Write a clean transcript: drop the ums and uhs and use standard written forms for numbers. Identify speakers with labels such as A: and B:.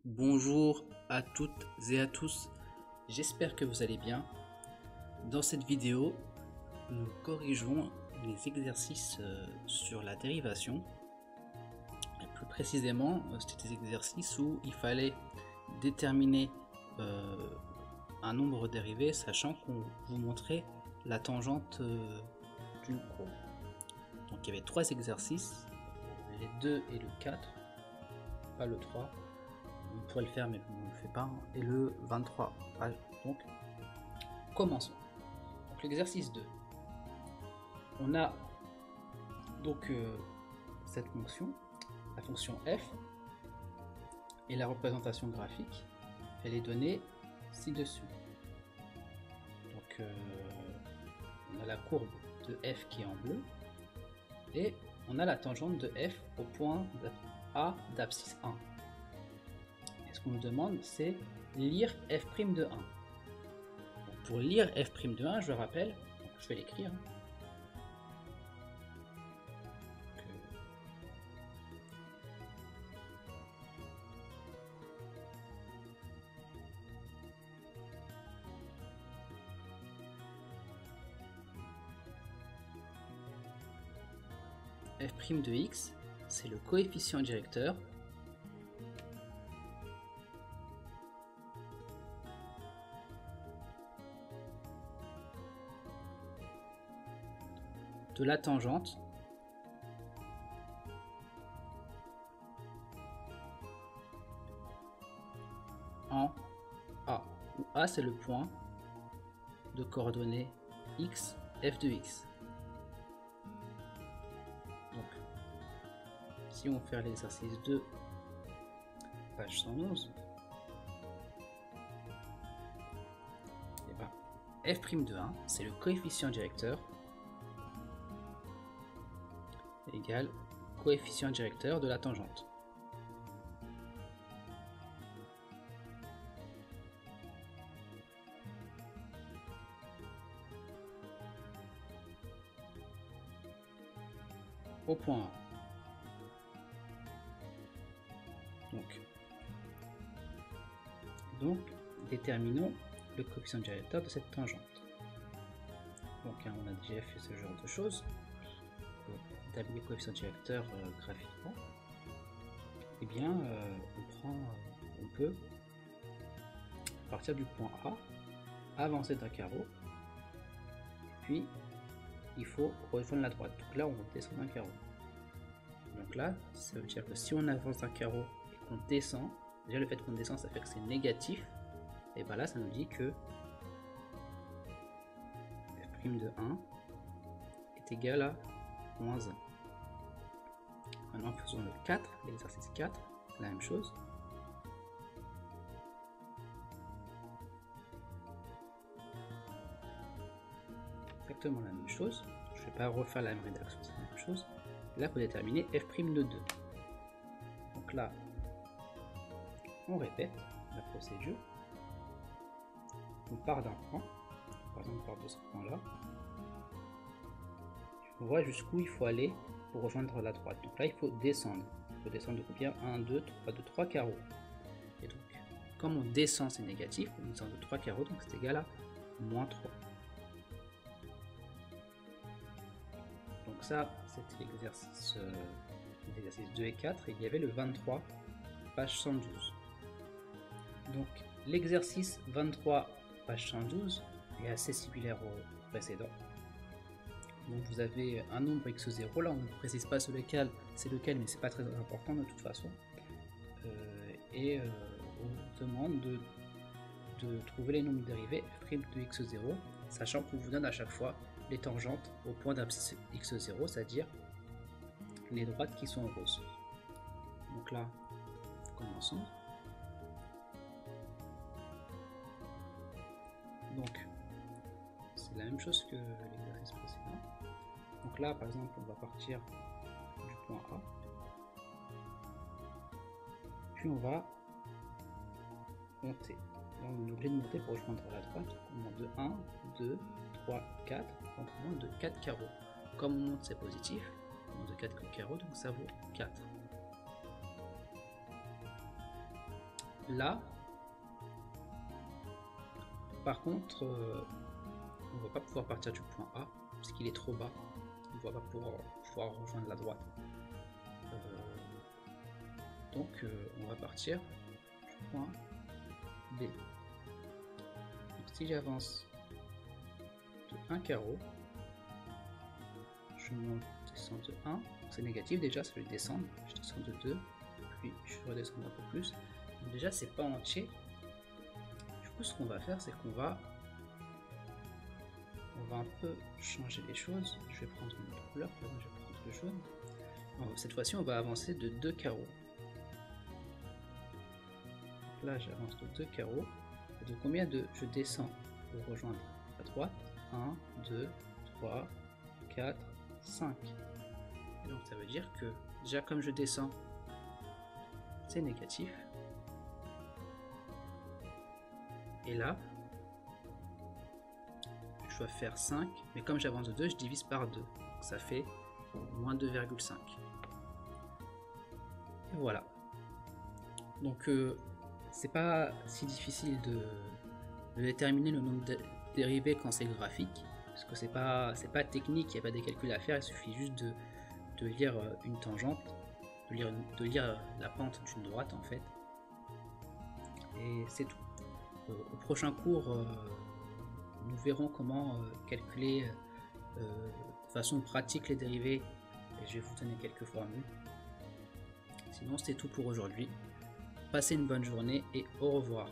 A: Bonjour à toutes et à tous, j'espère que vous allez bien. Dans cette vidéo, nous corrigerons les exercices sur la dérivation. Et plus précisément, c'était des exercices où il fallait déterminer un nombre dérivé, sachant qu'on vous montrait la tangente d'une courbe. Donc il y avait 3 exercices, les 2 et le 4, pas le 3. On pourrait le faire mais on ne le fait pas, et le 23. Donc commençons. Donc l'exercice 2, on a donc cette fonction, la fonction f, et la représentation graphique, elle est donnée ci-dessus. Donc on a la courbe de f qui est en bleu, et on a la tangente de f au point A d'abscisse 1. Ce qu'on nous demande, c'est lire f' de 1. Donc pour lire f' de 1, je le rappelle, donc je vais l'écrire. F' de x, c'est le coefficient directeur de la tangente en A, où A c'est le point de coordonnées x, f de x. Donc, si on fait l'exercice 2, page 111, et ben, f' de 1, c'est le coefficient directeur égale coefficient directeur de la tangente. Au point A. Donc, déterminons le coefficient directeur de cette tangente. Donc, on a déjà fait ce genre de choses. Pour établir le coefficient directeur graphiquement, eh bien, on peut partir du point A, avancer d'un carreau, puis il faut rejoindre la droite. Donc là, on descend d'un carreau. Donc là, ça veut dire que si on avance d'un carreau et qu'on descend, déjà le fait qu'on descend, ça fait que c'est négatif. Et bien là, ça nous dit que f' de 1 est égal à moins 1. Maintenant, faisons le 4, l'exercice 4, la même chose. Exactement la même chose. Je ne vais pas refaire la même rédaction, c'est la même chose. Là, il faut déterminer f' de 2. Donc là, on répète la procédure. On part d'un point, par exemple, on part de ce point-là. On voit jusqu'où il faut aller pour rejoindre la droite. Donc là, il faut descendre. Il faut descendre de combien? 1, 2, 3, de 3 carreaux. Et donc, comme on descend, c'est négatif, on descend de 3 carreaux, donc c'est égal à moins 3. Donc ça, c'était l'exercice 2 et 4, et il y avait le 23, page 112. Donc, l'exercice 23, page 112, est assez similaire au précédent. Donc vous avez un nombre x0, là on ne précise pas c'est lequel, mais c'est pas très important de toute façon. Et on vous demande de trouver les nombres dérivés f' de x0, sachant qu'on vous donne à chaque fois les tangentes au point d'abscisse x0, c'est-à-dire les droites qui sont en rose. Donc là, commençons. Donc, c'est la même chose que l'exercice précédent. Donc là, par exemple, on va partir du point A. Puis on va monter. Là, on est obligé de monter pour rejoindre la droite. On monte de 1, 2, 3, 4. Donc on monte de 4 carreaux. Comme on monte, c'est positif. On monte de 4 carreaux, donc ça vaut 4. là, par contre, on va pas pouvoir partir du point A parce qu'il est trop bas. On va pas pouvoir rejoindre la droite. Donc on va partir du point B. Donc, si j'avance de 1 carreau, je monte, descends de 1, c'est négatif déjà, ça veut descendre, je descends de 2, puis je redescends un peu plus. Donc déjà c'est pas entier. Du coup ce qu'on va faire, c'est qu'on va un peu changer les choses. Je vais prendre une autre couleur, je vais prendre le jaune. Alors, cette fois-ci on va avancer de 2 carreaux. Donc là j'avance de 2 carreaux. Et de combien de je descends pour rejoindre la droite? 1, 2, 3, 4, 5. Et donc ça veut dire que déjà comme je descends, c'est négatif. Et là, je dois faire 5, mais comme j'avance de 2, je divise par 2. Donc ça fait moins 2,5. Et voilà. Donc c'est pas si difficile de déterminer le nombre de dérivés quand c'est graphique, parce que c'est pas technique, il n'y a pas des calculs à faire, il suffit juste de lire une tangente, de lire la pente d'une droite en fait, et c'est tout. Au prochain cours, nous verrons comment calculer de façon pratique les dérivés, et je vais vous donner quelques formules. Sinon c'est tout pour aujourd'hui. Passez une bonne journée et au revoir.